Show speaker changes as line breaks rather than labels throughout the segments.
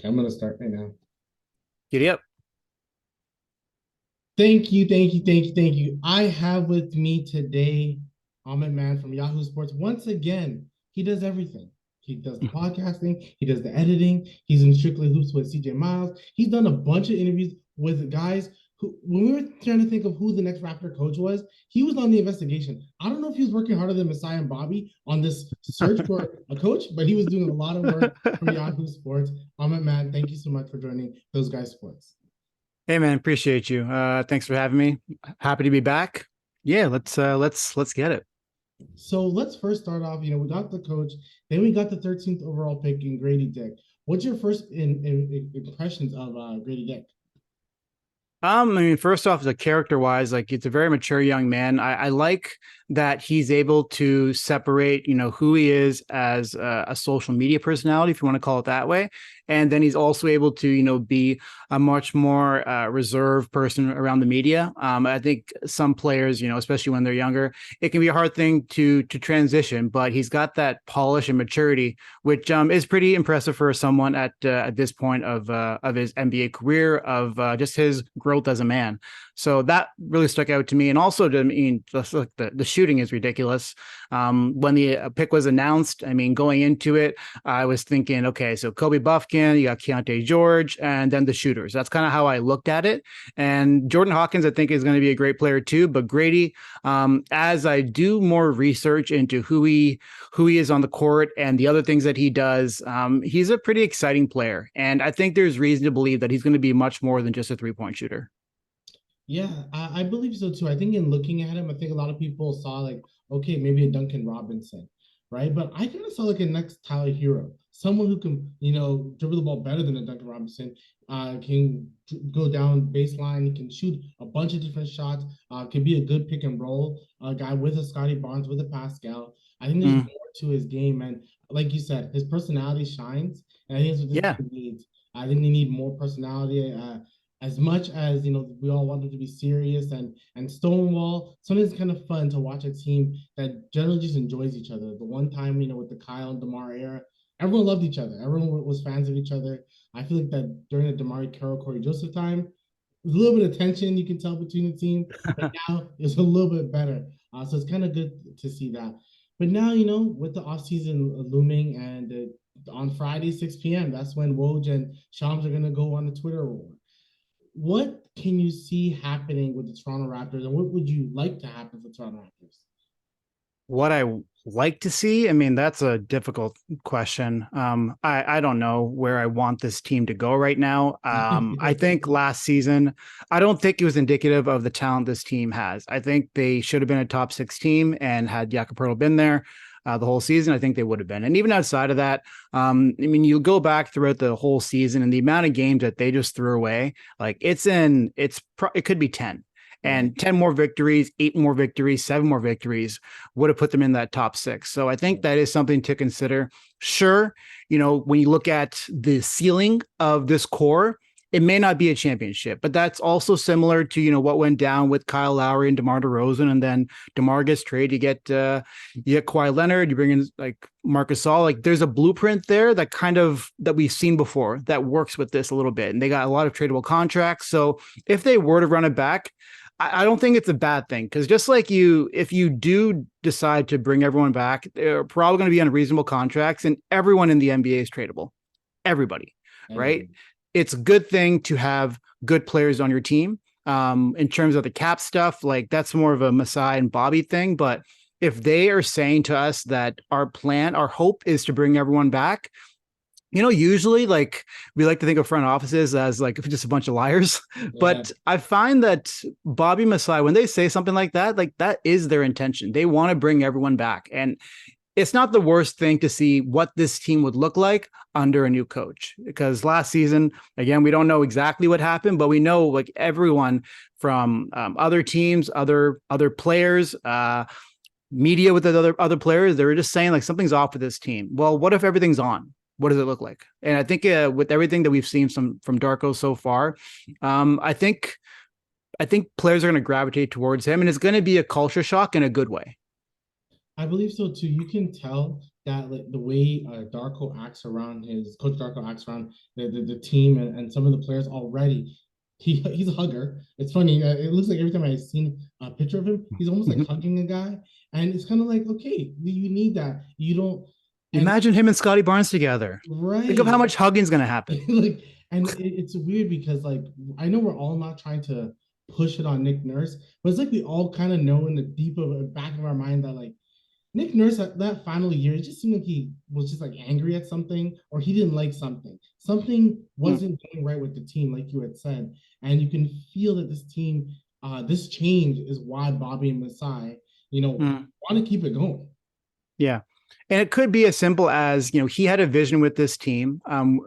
Okay, I'm gonna start right now.
Giddy up.
Thank you, thank you, thank you, thank you. I have with me today Amit Mann from Yahoo Sports. Once again, he does everything. He does the podcasting, he does the editing, he's in Strictly Hoops with CJ Miles. He's done a bunch of interviews with guys who, when we were trying to think of who the next Raptor coach was, he was on the investigation. I don't know if he was working harder than Messiah and Bobby on this search for a coach, but he was doing a lot of work for Yahoo Sports. Amit Mann, thank you so much for joining Those Guys Sports.
Hey man, appreciate you. Thanks for having me. Happy to be back. Yeah, let's get it.
So let's first start off. We got the coach, then we got the 13th overall pick in Grady Dick. What's your first impressions of Grady Dick?
I mean, first off, the character wise, like it's a very mature young man. I like that he's able to separate, who he is as a social media personality, if you want to call it that way. And then he's also able to, be a much more reserved person around the media. I think some players, especially when they're younger, it can be a hard thing to transition, but he's got that polish and maturity, which is pretty impressive for someone at this point of his NBA career, of just his growth as a man. So that really stuck out to me. And also, to just like the shooting is ridiculous. When the pick was announced, I mean, going into it, I was thinking, okay, so Kobe Buffkin, you got Keontae George, and then the shooters. That's kind of how I looked at it. And Jordan Hawkins, I think, is going to be a great player too. But Grady, as I do more research into who he is on the court and the other things that he does, he's a pretty exciting player. And I think there's reason to believe that he's going to be much more than just a 3-point shooter.
Yeah, I believe so too. I think in looking at him, I think a lot of people saw like, okay, maybe a Duncan Robinson, right? But I kind of saw like a next Tyler Hero, someone who can, dribble the ball better than a Duncan Robinson, can go down baseline, he can shoot a bunch of different shots, could be a good pick and roll guy with a Scotty Barnes, with a Pascal. I think there's
Mm,
more to his game, and like you said, his personality shines, and I think that's what this
yeah.
team needs. I think they need more personality. As much as we all want them to be serious and stonewall, sometimes it's kind of fun to watch a team that generally just enjoys each other. The one time, with the Kyle and DeMar era, everyone loved each other. Everyone was fans of each other. I feel like that during the DeMar Carroll, Corey Joseph time, there's a little bit of tension you can tell between the team, but now it's a little bit better. So it's kind of good to see that. But now, with the offseason looming and on Friday, 6 p.m., that's when Woj and Shams are going to go on the Twitter war. What can you see happening with the Toronto Raptors, and what would you like to happen for Toronto Raptors?
What I like to see, I mean, that's a difficult question. I don't know where I want this team to go right now. I think last season, I don't think it was indicative of the talent this team has. I think they should have been a top 6 team, and had Jakob been there the whole season, I think they would have been. And even outside of that, I mean, you go back throughout the whole season and the amount of games that they just threw away, like it could be 10.
Right.
And 10 more victories, 8 more victories, 7 more victories would have put them in that top 6. So I think that is something to consider. Sure, when you look at the ceiling of this core, it may not be a championship, but that's also similar to what went down with Kyle Lowry and DeMar DeRozan, and then DeMar gets traded. You get Kawhi Leonard, you bring in like Marcus Gasol. Like there's a blueprint there that we've seen before that works with this a little bit, and they got a lot of tradable contracts. So if they were to run it back, I don't think it's a bad thing, because just like if you do decide to bring everyone back, they're probably going to be on reasonable contracts, and everyone in the NBA is tradable. Everybody, right?
Everyone.
It's a good thing to have good players on your team. In terms of the cap stuff, like that's more of a Masai and Bobby thing. But if they are saying to us that our hope is to bring everyone back, usually like we like to think of front offices as like just a bunch of liars,
Yeah.
but I find that Bobby Masai, when they say something like that is their intention. They want to bring everyone back. And it's not the worst thing to see what this team would look like under a new coach, because last season, again, we don't know exactly what happened, but we know like everyone from other teams, other players, media with the other players, they were just saying like something's off with this team. Well, what if everything's on? What does it look like? And I think with everything that we've seen from Darko so far, I think players are going to gravitate towards him, and it's going to be a culture shock in a good way.
I believe so too. You can tell that like the way Darko acts around his coach Darko acts around the team and some of the players already. He's a hugger. It's funny. It looks like every time I've seen a picture of him, he's almost like hugging a guy, and it's kind of like, okay, you need that. You don't, and
Imagine him and Scotty Barnes together. Think of how
right,
much hugging's going to happen.
like, and it's weird because like I know we're all not trying to push it on Nick Nurse, but it's like we all kind of know in the deep of the back of our mind that like Nick Nurse that final year, it just seemed like he was just like angry at something or he didn't like something. Something
Mm,
wasn't going right with the team, like you had said. And you can feel that this team, this change is why Bobby and Masai,
mm.
want to keep it going.
Yeah. And it could be as simple as, he had a vision with this team,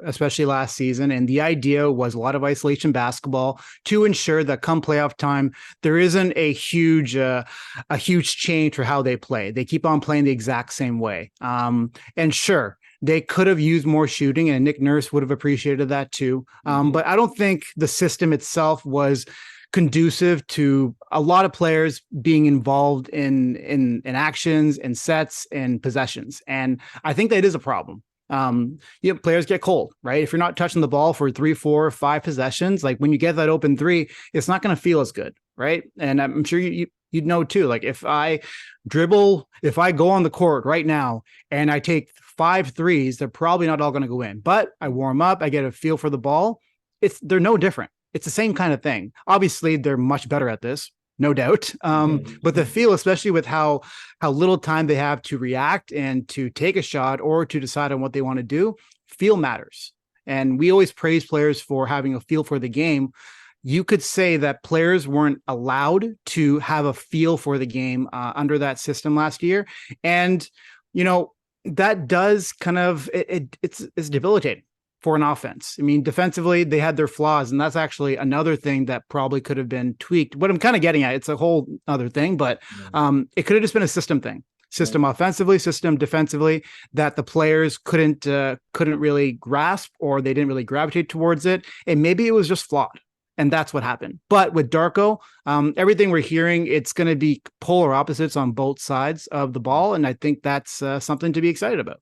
especially last season. And the idea was a lot of isolation basketball to ensure that come playoff time, there isn't a huge change for how they play. They keep on playing the exact same way. And sure, they could have used more shooting, and Nick Nurse would have appreciated that too.
Mhm.
But I don't think the system itself was conducive to a lot of players being involved in actions and sets and possessions. And I think that is a problem. Players get cold, right? If you're not touching the ball for 3, 4, 5 possessions, like when you get that open three, it's not going to feel as good, right? And I'm sure you'd know too. Like if I go on the court right now and I take 5 threes, they're probably not all going to go in. But I warm up, I get a feel for the ball. They're no different. It's the same kind of thing. Obviously, they're much better at this, no doubt. But the feel, especially with how little time they have to react and to take a shot or to decide on what they want to do, feel matters. And we always praise players for having a feel for the game. You could say that players weren't allowed to have a feel for the game under that system last year, and that does kind of it's debilitating for an offense. I mean, defensively, they had their flaws, and that's actually another thing that probably could have been tweaked. What I'm kind of getting at, it's a whole other thing, but
Right,
it could have just been a system thing.
right.
System offensively, system defensively, that the players couldn't really grasp, or they didn't really gravitate towards it, and maybe it was just flawed, and that's what happened. But with Darko, everything we're hearing, it's going to be polar opposites on both sides of the ball, and I think that's something to be excited about.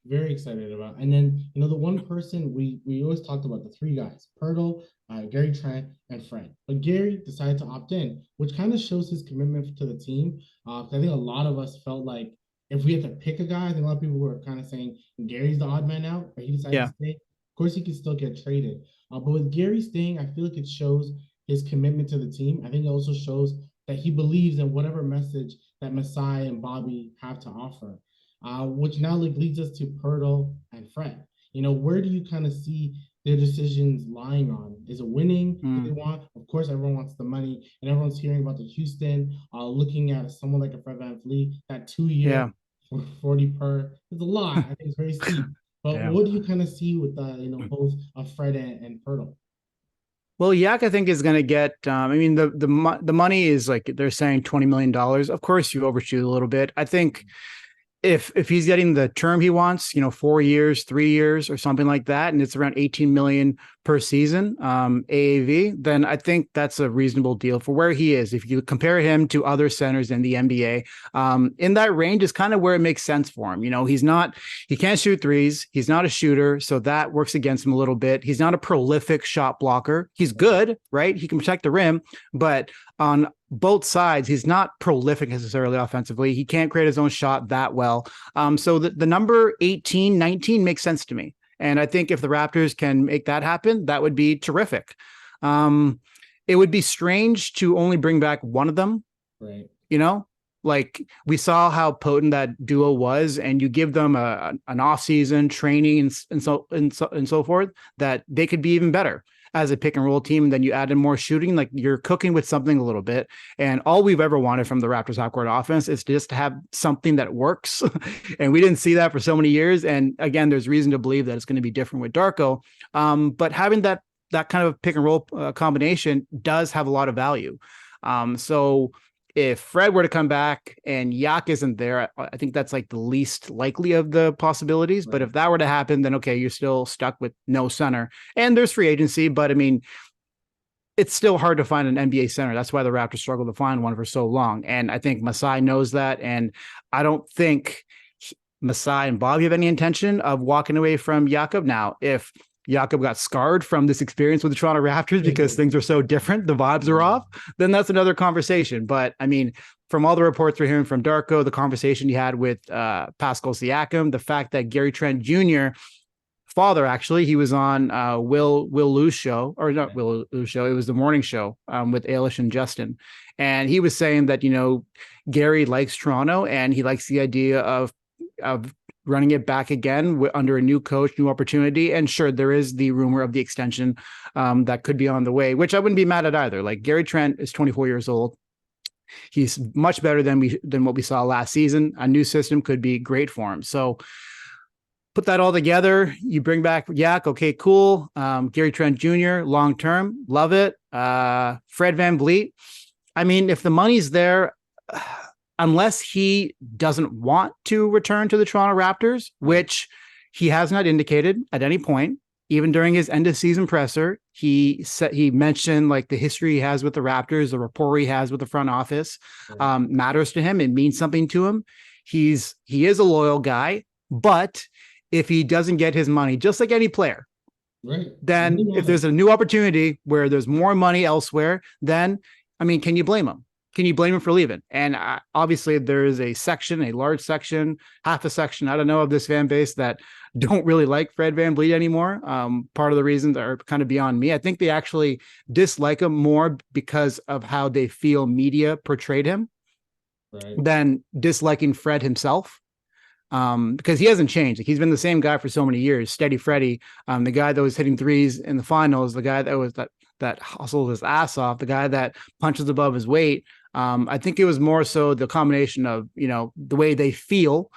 Very excited about. And then, the one person we always talked about, the three guys, Pirtle, Gary Trent, and Fred. But Gary decided to opt in, which kind of shows his commitment to the team. I think a lot of us felt like if we had to pick a guy, I think a lot of people were kind of saying Gary's the odd man out, but he decided to
Yeah.
stay. Of course, he could still get traded. But with Gary staying, I feel like it shows his commitment to the team. I think it also shows that he believes in whatever message that Masai and Bobby have to offer, which now like leads us to Pirtle and Fred. Where do you kind of see their decisions lying on? Is it winning that they
Mm,
want? Of course, everyone wants the money, and everyone's hearing about the Houston, looking at someone like a Fred VanVleet, that 2 year
yeah.
for 40 per. It's a lot. I think it's very steep. But
Yeah.
what do you kind of see with both Fred and Pirtle?
Well, Yak, I think, is going to get. I mean, the money is like they're saying $20 million. Of course, you overshoot a little bit. I think if he's getting the term he wants, 4 years, 3 years, or something like that, and it's around 18 million per season, AAV, then I think that's a reasonable deal for where he is. If you compare him to other centers in the NBA, in that range is kind of where it makes sense for him. He can't shoot threes. He's not a shooter, so that works against him a little bit. He's not a prolific shot blocker. He's good, right? He can protect the rim, but on both sides, he's not prolific necessarily offensively. He can't create his own shot that well. So the number 18, 19 makes sense to me. And I think if the Raptors can make that happen, that would be terrific. It would be strange to only bring back one of them,
Right.
you know? Like we saw how potent that duo was, and you give them an off-season training and so forth, that they could be even better as a pick and roll team. And then you add in more shooting, like you're cooking with something a little bit. And all we've ever wanted from the Raptors half-court offense is just to have something that works. And we didn't see that for so many years. And again, there's reason to believe that it's going to be different with Darko. But having that kind of pick and roll combination does have a lot of value. So if Fred were to come back and Yak isn't there, I think that's like the least likely of the possibilities. But
Right.
if that were to happen, then okay, you're still stuck with no center. And there's free agency, but I mean, it's still hard to find an NBA center. That's why the Raptors struggled to find one for so long. And I think Masai knows that. And I don't think Masai and Bobby have any intention of walking away from Jakob? Now, if Jakob got scarred from this experience with the Toronto Raptors because things are so different, the vibes are off, then that's another conversation. But I mean, from all the reports we're hearing from Darko, the conversation he had with Pascal Siakam, the fact that Gary Trent Jr., father, actually, he was on Will Lou's show, or not Will Lou's show, it was the morning show with Ailish and Justin. And he was saying that, Gary likes Toronto and he likes the idea of running it back again under a new coach, new opportunity. And sure, there is the rumor of the extension that could be on the way, which I wouldn't be mad at either. Like, Gary Trent is 24 years old. He's much better than what we saw last season. A new system could be great for him. So put that all together, you bring back Yak, okay, cool. Gary Trent Jr., long-term, love it. Fred VanVleet, I mean, if the money's there, unless he doesn't want to return to the Toronto Raptors, which he has not indicated at any point, even during his end of season presser, he mentioned like the history he has with the Raptors, the rapport he has with the front office, matters to him. It means something to him. He is a loyal guy, but if he doesn't get his money, just like any player, then if there's a new opportunity where there's more money elsewhere, then, I mean, can you blame him? Can you blame him for leaving? And obviously there is a large section, half a section, I don't know, of this fan base that don't really like Fred VanVleet anymore. Part of the reasons are kind of beyond me. I think they actually dislike him more because of how they feel media portrayed him than disliking Fred himself. Because he hasn't changed. Like, he's been the same guy for so many years. Steady Freddy, the guy that was hitting threes in the finals, the guy that hustled his ass off, the guy that punches above his weight. I think it was more so the combination of, the way they feel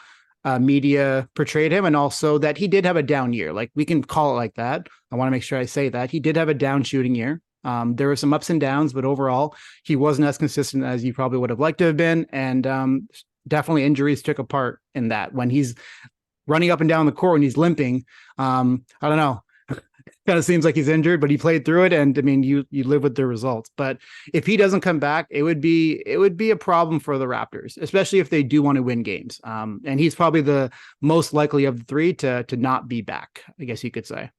media portrayed him, and also that he did have a down year. Like, we can call it like that. I want to make sure I say that. He did have a down shooting year. There were some ups and downs, but overall, he wasn't as consistent as you probably would have liked to have been. And definitely injuries took a part in that. When he's running up and down the court and he's limping, I don't know. Kind of seems like he's injured, but he played through it. And I mean, you live with the results. But if he doesn't come back, it would be a problem for the Raptors, especially if they do want to win games. And he's probably the most likely of the three to not be back, I guess you could say.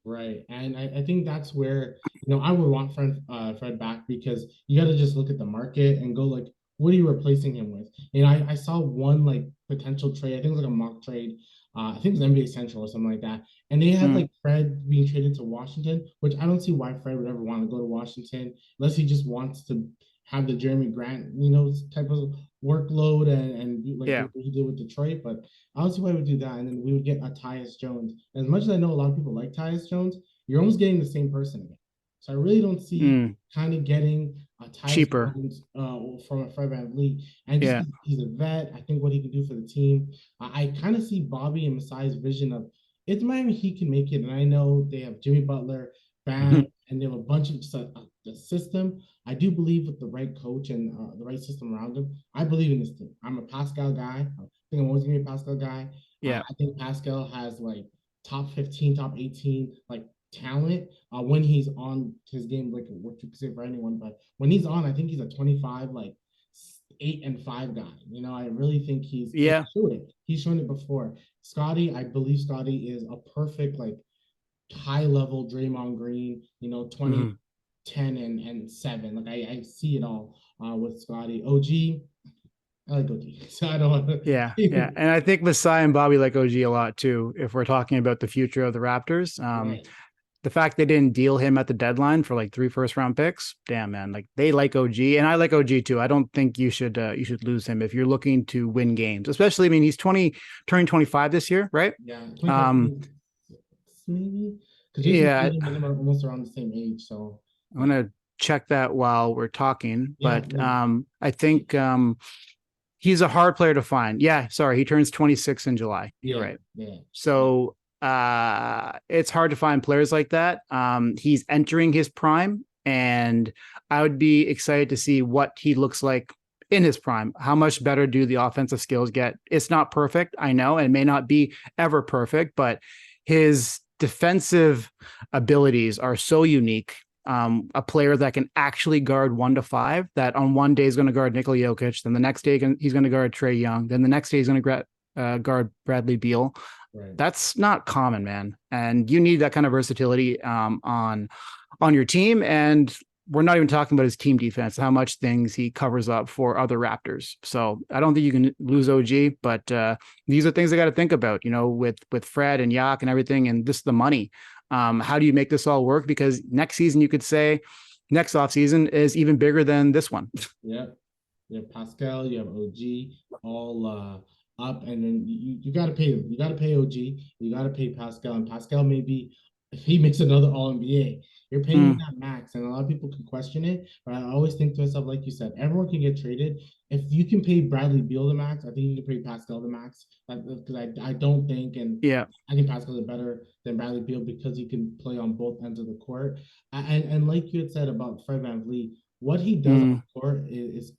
Right. And I think that's where, I would want Fred back, because you got to just look at the market and go like, what are you replacing him with? I saw one like potential trade. I think it was like a mock trade. I think it was NBA Central or something like that. And they had like Fred being traded to Washington, which I don't see why Fred would ever want to go to Washington unless he just wants to have the Jeremy Grant, type of workload and what he did with Detroit. But I don't see why he would do that. And then we would get a Tyus Jones. As much as I know a lot of people like Tyus Jones, you're almost getting the same person again. So I really don't see kind of getting a
cheaper
from a Fred VanVleet. And just he's a vet, I think what he can do for the team. I kind of see Bobby and Masai's vision of, it's Miami, he can make it. And I know they have Jimmy Butler, Bam, and they have a bunch of the system. I do believe with the right coach and the right system around him, I believe in this team. I'm a Pascal guy. I think I'm always going to be a Pascal guy. I think Pascal has like top 15, top 18, like talent when he's on his game, like what you could say for anyone, but when he's on, I think he's a 25, like 8-5 guy. I really think he's shown it before. Scotty, I believe Scotty is a perfect like high level Draymond Green, 20, 10 and 7. Like I see it all with Scotty. OG, I like OG. So I don't want to.
Yeah. And I think Masai and Bobby like OG a lot too, if we're talking about the future of the Raptors. The fact they didn't deal him at the deadline for like 3 first-round picks, damn, man, like they like OG, and I like OG too. I don't think you should lose him if you're looking to win games, especially. I mean, he's turning 25 this year, right?
Yeah. Maybe. Yeah, almost around the same age. So
I'm gonna check that while we're talking, but I think he's a hard player to find. Yeah, sorry, he turns 26 in July. You're right.
Yeah.
So it's hard to find players like that. He's entering his prime, and I would be excited to see what he looks like in his prime. How much better do the offensive skills get? It's not perfect, I know, and may not be ever perfect, but his defensive abilities are so unique. A player that can actually guard 1 to 5, that on one day is going to guard Nikola Jokic, then the next day he's going to guard Trae Young, then the next day he's going to guard Bradley Beal.
Right.
That's not common, man. And you need that kind of versatility on your team. And we're not even talking about his team defense, how much things he covers up for other Raptors. So I don't think you can lose OG, but these are things I got to think about, with Fred and Yak and everything, and this the money. How do you make this all work? Because next season, you could say next offseason is even bigger than this one.
Yeah. You have Pascal, you have OG, all up, and then you got to pay them. You got to pay OG, you got to pay Pascal, and Pascal maybe if he makes another All NBA, you're paying him
Mm,
that max, and a lot of people can question it. But I always think to myself, like you said, everyone can get traded. If you can pay Bradley Beal the max, I think you can pay Pascal the max. Because I don't think, and
yeah.
I think Pascal is better than Bradley Beal because he can play on both ends of the court. And like you had said about Fred VanVleet, what he does on
Mm,
the court is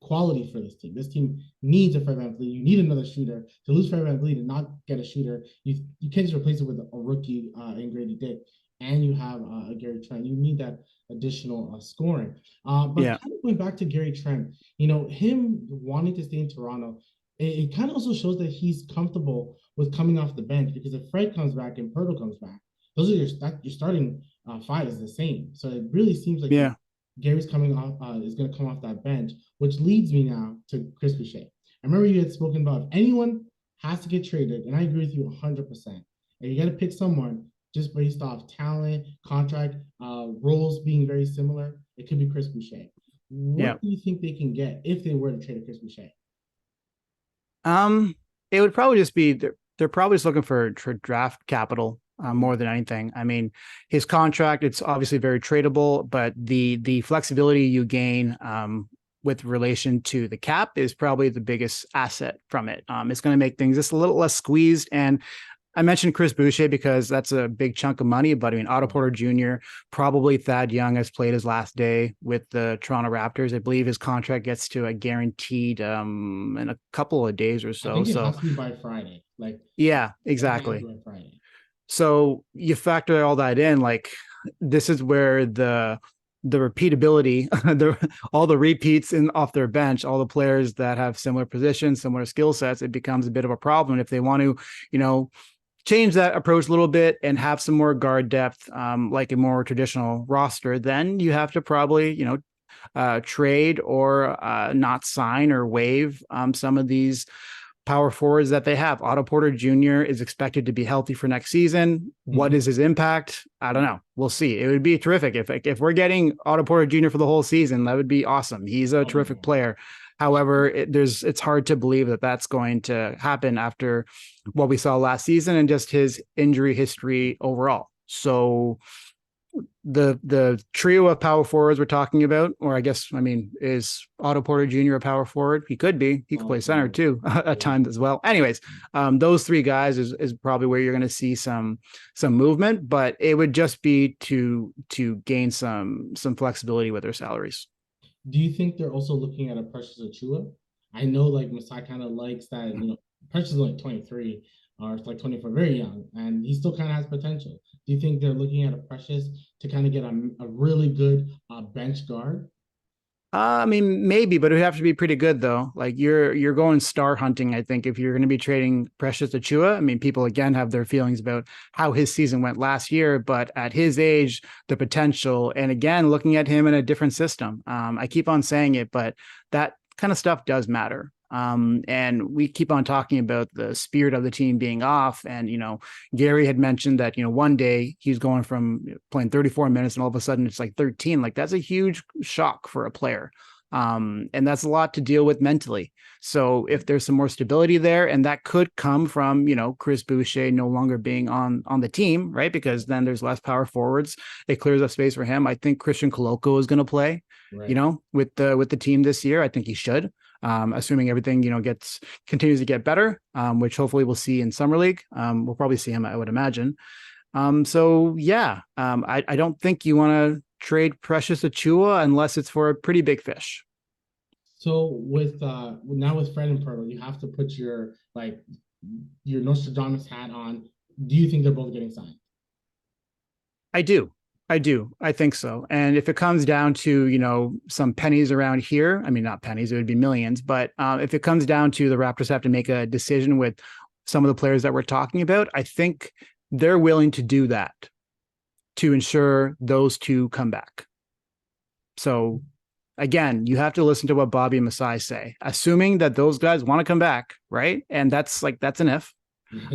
quality for this team. This team needs a Fred VanVleet. You need another shooter. To lose Fred VanVleet and not get a shooter, you can't just replace it with a rookie in Grady Dick. And you have a Gary Trent. You need that additional scoring. But
yeah.
kind of going back to Gary Trent, him wanting to stay in Toronto, it kind of also shows that he's comfortable with coming off the bench because if Fred comes back and Pirtle comes back, those are your starting five is the same. So it really seems like
Yeah.
Gary's coming off is going to come off that bench, which leads me now to Chris Boucher. I remember you had spoken about if anyone has to get traded, and I agree with you 100%. And you got to pick someone just based off talent, contract, roles being very similar. It could be Chris Boucher.
Yeah.
What do you think they can get if they were to trade Chris Boucher?
It would probably just be they're probably just looking for draft capital
Mm-hmm.
more than anything. I mean, his contract, it's obviously very tradable, but the flexibility you gain with relation to the cap is probably the biggest asset from it. It's going to make things just a little less squeezed. And I mentioned Chris Boucher because that's a big chunk of money, but I mean, Otto Porter Jr., probably Thad Young has played his last day with the Toronto Raptors. I believe his contract gets to a guaranteed in a couple of days or
I
so.
think it
So
has to be by Friday. Like,
yeah,
definitely has to
exactly.
be by Friday.
So you factor all that in, like this is where the repeatability, all the repeats in off their bench, all the players that have similar positions, similar skill sets, it becomes a bit of a problem if they want to, change that approach a little bit and have some more guard depth, like a more traditional roster. Then you have to probably, trade or not sign or waive some of these power forwards that they have. Otto Porter Jr. is expected to be healthy for next season. What is
Mm-hmm.
his impact? I don't know. We'll see. It would be terrific if we're getting Otto Porter Jr. for the whole season. That would be awesome. He's a
I'll be
terrific
there.
player. However, it's hard to believe that that's going to happen after what we saw last season and just his injury history overall. So the trio of power forwards we're talking about, or I guess I mean, is Otto Porter Jr. a power forward? He could be. He could play center
Also,
too at times as well. Anyways, those three guys is probably where you're going to see some movement, but it would just be to gain some flexibility with their salaries.
do you think they're also looking at a Precious Achua? I know like Masai kind of likes that, Precious is like 23 or it's like 24, very young, and he still kind of has potential. Do you think they're looking at a Precious to kind of get a really good bench guard?
I mean, maybe, but it would have to be pretty good though. Like you're going star hunting. I think if you're going to be trading Precious Achua, I mean, people again have their feelings about how his season went last year, but at his age, the potential, and again, looking at him in a different system. I keep on saying it, but that kind of stuff does matter. And we keep on talking about the spirit of the team being off. And, Gary had mentioned that, one day he's going from playing 34 minutes and all of a sudden it's like 13. Like that's a huge shock for a player. And that's a lot to deal with mentally. So if there's some more stability there, and that could come from, Chris Boucher no longer being on the team, right? Because then there's less power forwards. It clears up space for him. I think Christian Koloko is going to play,
Right.
with the team this year. I think he should. Assuming everything continues to get better, which hopefully we'll see in summer league. We'll probably see him, I would imagine. So yeah, I don't think you want to trade Precious Achua unless it's for a pretty big fish.
So with now with Fred and Pirtle, you have to put your your Nostradamus hat on. Do you think they're both getting signed?
I do. I do. I think so. And if it comes down to, some pennies around here, I mean, not pennies, it would be millions. But if it comes down to the Raptors have to make a decision with some of the players that we're talking about, I think they're willing to do that to ensure those two come back. So again, you have to listen to what Bobby and Masai say, assuming that those guys want to come back, right? And that's an if.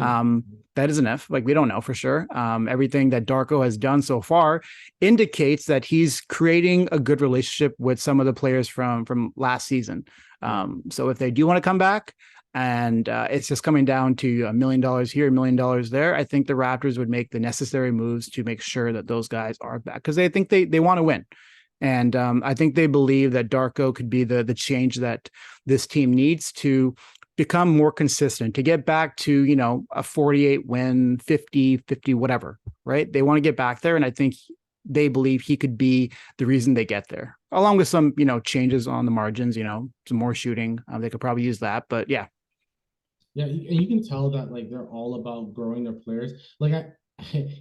Um, that is an if. Like, we don't know for sure. Everything that Darko has done so far indicates that he's creating a good relationship with some of the players from last season. So if they do want to come back, and it's just coming down to $1 million here, $1 million there, I think the Raptors would make the necessary moves to make sure that those guys are back, because they think they want to win. And I think they believe that Darko could be the change that this team needs to become more consistent, to get back to, a 48 win, 50, whatever, right? They want to get back there. And I think they believe he could be the reason they get there, along with some, changes on the margins, some more shooting. They could probably use that, but yeah.
Yeah, and you can tell that like they're all about growing their players. Like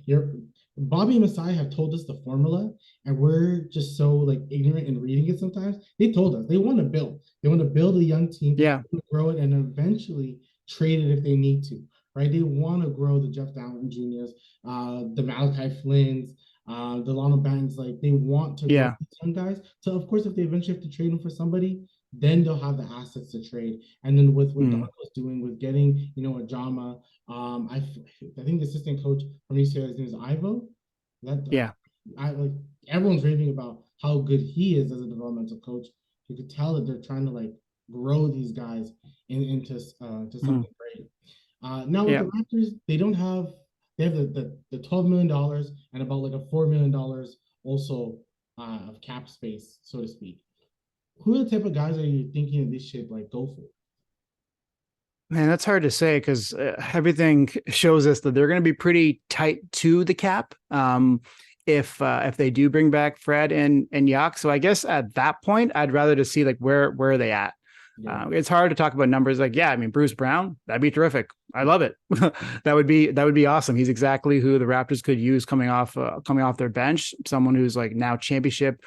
you're Bobby and Masai have told us the formula, and we're just so like ignorant in reading it sometimes. They told us they want to build. They want to build a young team,
Yeah.
grow it, and eventually trade it if they need to. Right? They want to grow the Jeff Dowling Juniors, the Malachi Flynn's, the Lana Bantons. Like they want to grow
Yeah.
these young guys. So of course, if they eventually have to trade them for somebody, then they'll have the assets to trade. And then with what Darko's doing with getting, a Jama, I think the assistant coach from UCLA, his name is Ivo. That
Yeah.
I like everyone's raving about how good he is as a developmental coach. You could tell that they're trying to like grow these guys into to something great. Now with
Yeah.
the Raptors, they have the $12 million and about like a $4 million also of cap space, so to speak. Who are the type of guys are you thinking that they should like go for?
Man, that's hard to say, because everything shows us that they're going to be pretty tight to the cap. If they do bring back Fred and Yak, so I guess at that point, I'd rather to see like where are they at.
Yeah.
It's hard to talk about numbers. Like, yeah, I mean, Bruce Brown, that'd be terrific. I love it. That would be awesome. He's exactly who the Raptors could use coming off their bench. Someone who's like now championship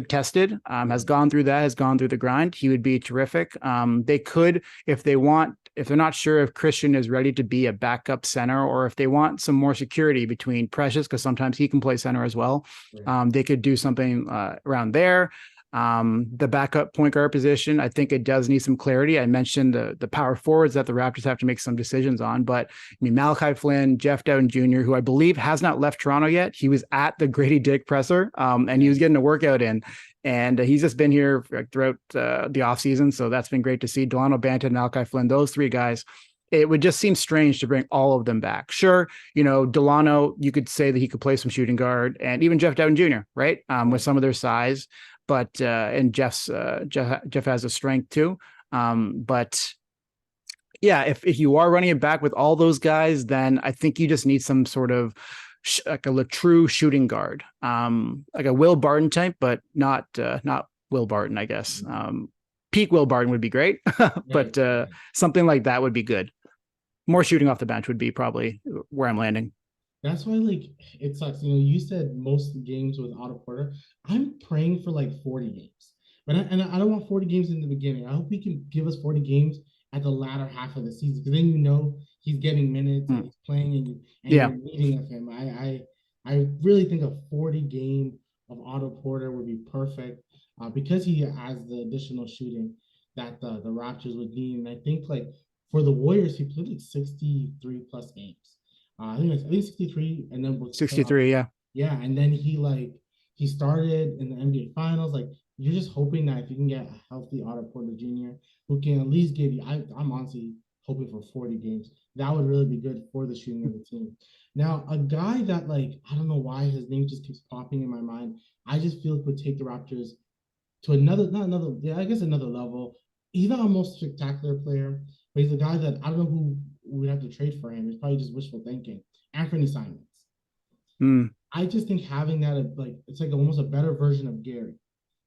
tested, has gone through the grind. He would be terrific. They could, if they're not sure if Christian is ready to be a backup center, or if they want some more security between Precious, because sometimes he can play center as well.
Right.
They could do something around there. The backup point guard position, I think it does need some clarity. I mentioned the power forwards that the Raptors have to make some decisions on, but I mean, Malachi Flynn, Jeff Dowden Jr., who I believe has not left Toronto yet. He was at the Gradey Dick presser, and he was getting a workout in, and he's just been here throughout the offseason. So that's been great to see. Delano Banton, Malachi Flynn, those three guys. It would just seem strange to bring all of them back. Sure, Delano, you could say that he could play some shooting guard, and even Jeff Dowden Jr., right? With some of their size. But and Jeff has a strength too. But yeah, if you are running it back with all those guys, then I think you just need some sort of like a true shooting guard, like a Will Barton type, but not Will Barton, I guess. Peak Will Barton would be great, but something like that would be good. More shooting off the bench would be probably where I'm landing.
That's why, like, it sucks. You said most games with Otto Porter. I'm praying for like 40 games, but I don't want 40 games in the beginning. I hope he can give us 40 games at the latter half of the season, because then he's getting minutes and he's playing, and you're needing of him. I really think a 40 game of Otto Porter would be perfect, because he has the additional shooting that the Raptors would need. And I think like for the Warriors, he played like 63 plus games. I think 63, and then was
63, yeah.
Yeah, and then he started in the NBA Finals. Like you're just hoping that if you can get a healthy Otto Porter Jr. who can at least give you, I'm honestly hoping for 40 games. That would really be good for the shooting of the team. Now, a guy that like I don't know why his name just keeps popping in my mind. I just feel it would take the Raptors to I guess another level. He's not a most spectacular player, but he's a guy that I don't know who would have to trade for him. It's probably just wishful thinking. Anthony Simons. I just think having that, like, it's like almost a better version of Gary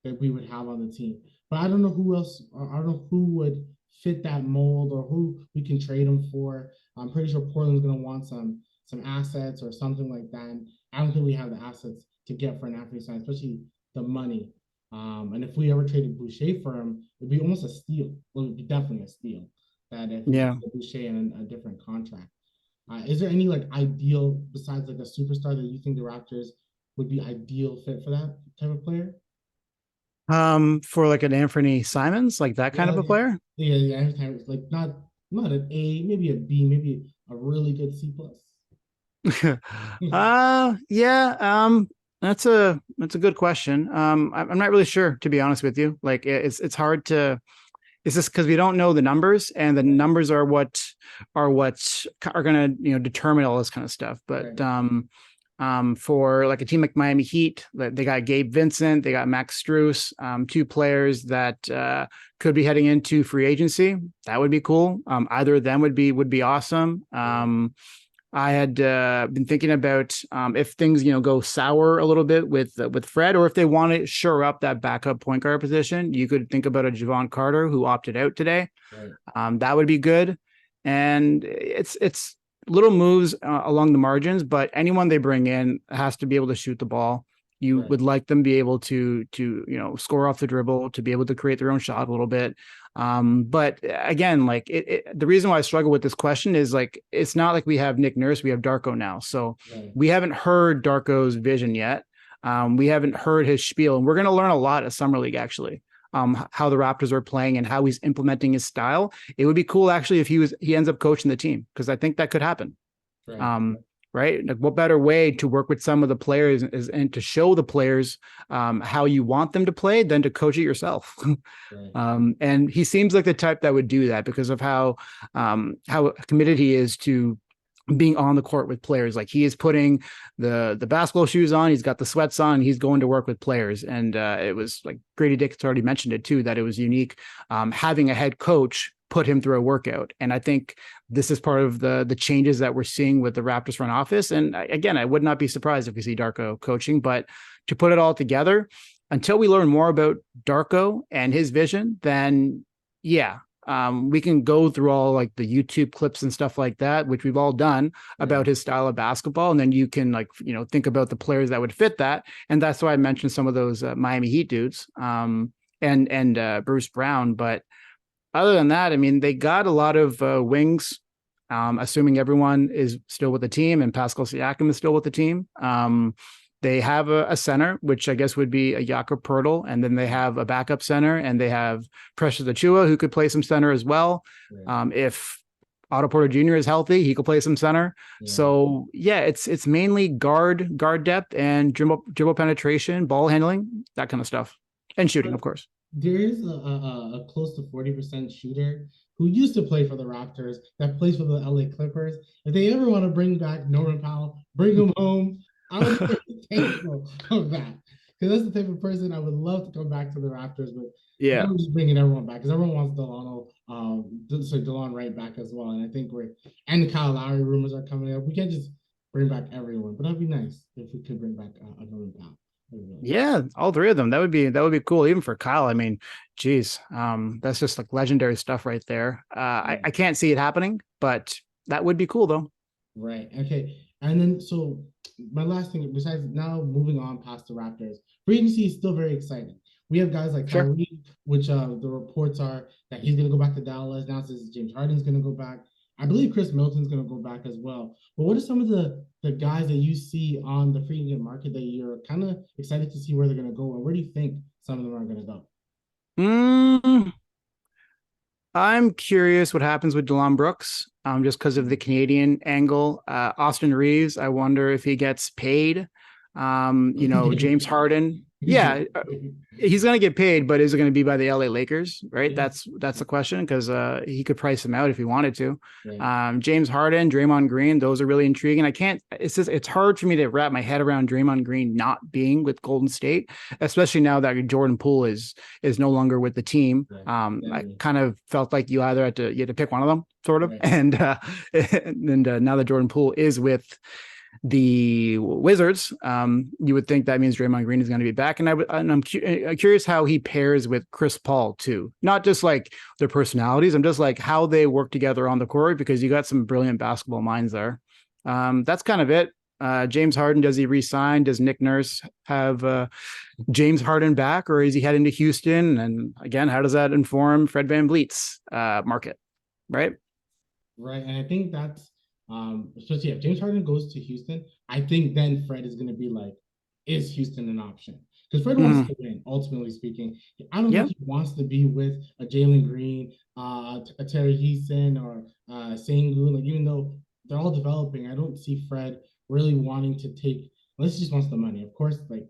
that we would have on the team. But I don't know who else. I don't know who would fit that mold or who we can trade him for. I'm pretty sure Portland's going to want some assets or something like that. And I don't think we have the assets to get for an Anthony Simons, especially the money. And if we ever traded Boucher for him, it'd be almost a steal. Well, it'd be definitely a steal. That if we
Yeah.
get Boucher in a different contract. Is there any like ideal besides like a superstar that you think the Raptors would be ideal fit for that type of player?
For like an Anthony Simons, like that kind
Yeah,
of a player.
yeah. Every time it's like not an A, maybe a B, maybe a really good C plus.
Yeah, that's a good question. I'm not really sure, to be honest with you. Like it's hard to, it's just because we don't know the numbers, and the numbers are what are gonna, determine all this kind of stuff. But
Right.
for like a team like Miami Heat, they got Gabe Vincent, they got Max Strus, two players that could be heading into free agency. That would be cool. Either of them would be awesome. I had been thinking about if things, go sour a little bit with Fred, or if they want to shore up that backup point guard position, you could think about a Javon Carter who opted out today.
Right.
That would be good. And it's little moves along the margins, but anyone they bring in has to be able to shoot the ball. You
Right.
would like them to be able to score off the dribble, to be able to create their own shot a little bit. But again, like the reason why I struggle with this question is like it's not like we have Nick Nurse, we have Darko now, so
Right.
we haven't heard Darko's vision yet. We haven't heard his spiel, and we're going to learn a lot at Summer League actually. How the Raptors are playing and how he's implementing his style. It would be cool actually if he ends up coaching the team, because I think that could happen.
Right.
Right? Like, what better way to work with some of the players and to show the players how you want them to play than to coach it yourself.
Right.
And he seems like the type that would do that because of how committed he is to being on the court with players. Like, he is putting the basketball shoes on, he's got the sweats on, he's going to work with players. And it was like Gradey Dick's already mentioned it too, that it was unique having a head coach put him through a workout. And I think this is part of the changes that we're seeing with the Raptors front office. And again, I would not be surprised if we see Darko coaching, but to put it all together, until we learn more about Darko and his vision, then yeah, we can go through all like the YouTube clips and stuff like that, which we've all done about his style of basketball. And then you can think about the players that would fit that. And that's why I mentioned some of those Miami Heat dudes and Bruce Brown. But other than that, I mean, they got a lot of wings, assuming everyone is still with the team and Pascal Siakam is still with the team. They have a center, which I guess would be a Jakob Poeltl, and then they have a backup center, and they have Precious Achiuwa, who could play some center as well.
Right.
If Otto Porter Jr. is healthy, he could play some center.
Yeah.
So yeah, it's mainly guard depth and dribble penetration, ball handling, that kind of stuff, and shooting, of course.
There is a close to 40% shooter who used to play for the Raptors that plays for the LA Clippers. If they ever want to bring back Norman Powell, bring him home. I would be very thankful of that, because that's the type of person I would love to come back to the Raptors. But
Yeah,
I'm just bringing everyone back because everyone wants DeLon Wright back as well. And I think and the Kyle Lowry rumors are coming up. We can't just bring back everyone, but that'd be nice if we could bring back a Norman Powell.
yeah, all three of them. That would be cool. Even for Kyle, I mean, geez, that's just like legendary stuff right there. I can't see it happening, but that would be cool though.
Right. Okay. And then so my last thing, besides now moving on past the Raptors, free agency is still very exciting. We have guys like
Sure.
Kyrie, which the reports are that he's going to go back to Dallas. Now says James Harden's going to go back. I believe Chris Middleton's going to go back as well. But what are some of the guys that you see on the free agent market that you're kind of excited to see where they're going to go, and where do you think some of them are going to go?
I'm curious what happens with Delon Brooks, just because of the Canadian angle. Austin Reeves, I wonder if he gets paid. James Harden. Yeah, he's going to get paid, but is it going to be by the LA Lakers? Right.
Yeah.
That's the question, because he could price him out if he wanted to.
Right.
James Harden, Draymond Green, those are really intriguing. It's hard for me to wrap my head around Draymond Green not being with Golden State, especially now that Jordan Poole is no longer with the team.
Right.
I kind of felt like you had to pick one of them, sort of.
Right.
And now that Jordan Poole is with the Wizards, you would think that means Draymond Green is going to be back. And I'm curious how he pairs with Chris Paul too. Not just like their personalities, I'm just like how they work together on the court, because you got some brilliant basketball minds there. That's kind of it. James Harden, does he resign? Does Nick Nurse have James Harden back, or is he heading to Houston? And again, how does that inform Fred VanVleet's market? Right.
Right. And I think that's especially if James Harden goes to Houston, I think then Fred is gonna be like, is Houston an option? Because Fred wants
Mm-hmm.
to win, ultimately speaking. I don't think
Yeah.
he wants to be with a Jalen Green, a Terry Heason, or Sengun. Like, even though they're all developing, I don't see Fred really wanting to take, unless he just wants the money. Of course, like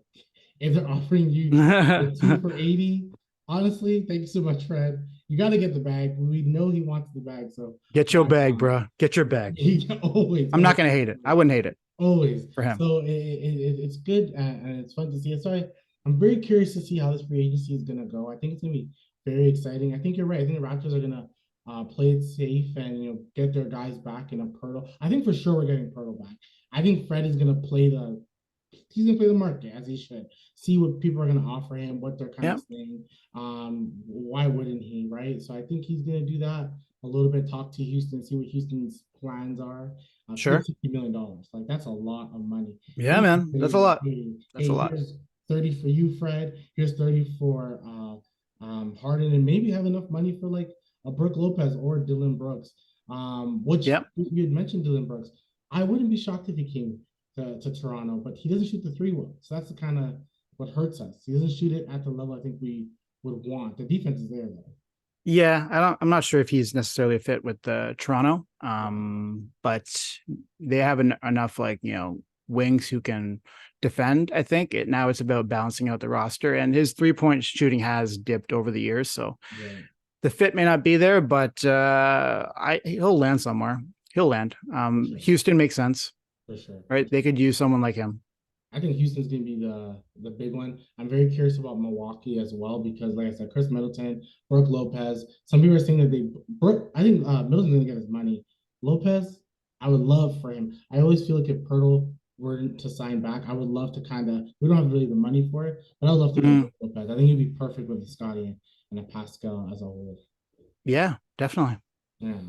if they're offering you the two for 80, honestly, thank you so much, Fred. You got to get the bag. We know he wants the bag, so
Get your bag, bro. Get your bag.
always,
I'm not
always,
gonna hate it. I wouldn't hate it
always.
for him.
So it's good and it's fun to see. So I'm very curious to see how this free agency is gonna go. I think it's gonna be very exciting. I think you're right. I think the Raptors are gonna play it safe and get their guys back in a Pirtle. I think for sure we're getting Pirtle back. I think Fred is gonna play the he's gonna play the market as he should. See what people are gonna offer him, what they're kind
Yeah,
of saying. Why wouldn't he, right? So I think he's gonna do that a little bit. Talk to Houston, see what Houston's plans are. To get
sure.
$60 million, like that's a lot of money.
Yeah,
They
man. That's a
say,
lot.
hey,
That's a
hey,
lot.
here's 30 for you, Fred. Here's 30 for Harden, and maybe have enough money for like a Brooke Lopez or Dylan Brooks. Which
Yep.
you had mentioned Dylan Brooks. I wouldn't be shocked if he came to Toronto, but he doesn't shoot the three well. So that's the kind of what hurts us. He doesn't shoot it at the level I think we would want. The defense is there though.
Yeah, I'm not sure if he's necessarily a fit with Toronto.
Right.
But they have enough like, wings who can defend. I think now it's about balancing out the roster, and his 3-point shooting has dipped over the years. So
Right.
the fit may not be there, but he'll land somewhere. He'll land.
For sure.
Houston makes sense,
For sure.
right? They could use someone like him.
I think Houston's gonna be the big one. I'm very curious about Milwaukee as well because, like I said, Chris Middleton, Brooke Lopez. Some people are saying that Brooke. I think Middleton's gonna get his money. Lopez, I would love for him. I always feel like if Pirtle were to sign back, I would love to kind of. We don't have really the money for it, but I would love to get
Mm,
Brooke Lopez. I think he'd be perfect with Scotty and a Pascal as a whole.
yeah, definitely.
Yeah.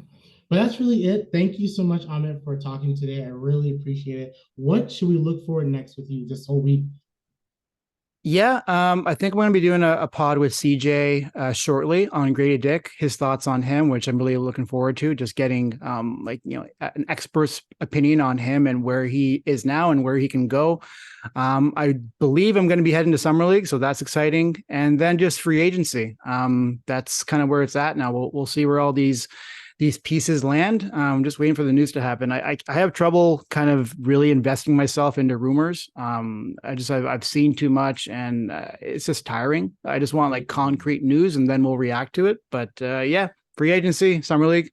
But that's really it. Thank you so much, Amit, for talking today. I really appreciate it. What should we look for next with you this whole week?
Yeah, I think I'm going to be doing a pod with CJ shortly on Grady Dick, his thoughts on him, which I'm really looking forward to. Just getting an expert's opinion on him and where he is now and where he can go. I believe I'm going to be heading to summer league, so that's exciting. And then just free agency. That's kind of where it's at now. We'll see where all these pieces land. Just waiting for the news to happen. I have trouble kind of really investing myself into rumors. I've seen too much, and it's just tiring. I just want like concrete news, and then we'll react to it. But yeah, free agency, summer league,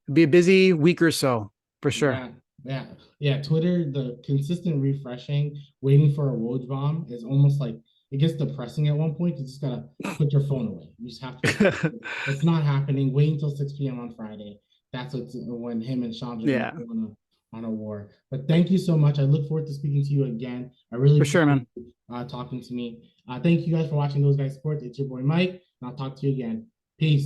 it'll be a busy week or so for sure.
Yeah, yeah, yeah. Twitter, the consistent refreshing, waiting for a Woj bomb is almost like it gets depressing at one point. You just gotta put your phone away. You just have to put it's not happening. Wait until 6 p.m. on Friday. That's when him and Shams are gonna
Yeah,
go on a war. But thank you so much. I look forward to speaking to you again. I really
for sure,
appreciate
man.
you talking to me. Thank you guys for watching Those Guys Sports. It's your boy Mike, and I'll talk to you again. Peace.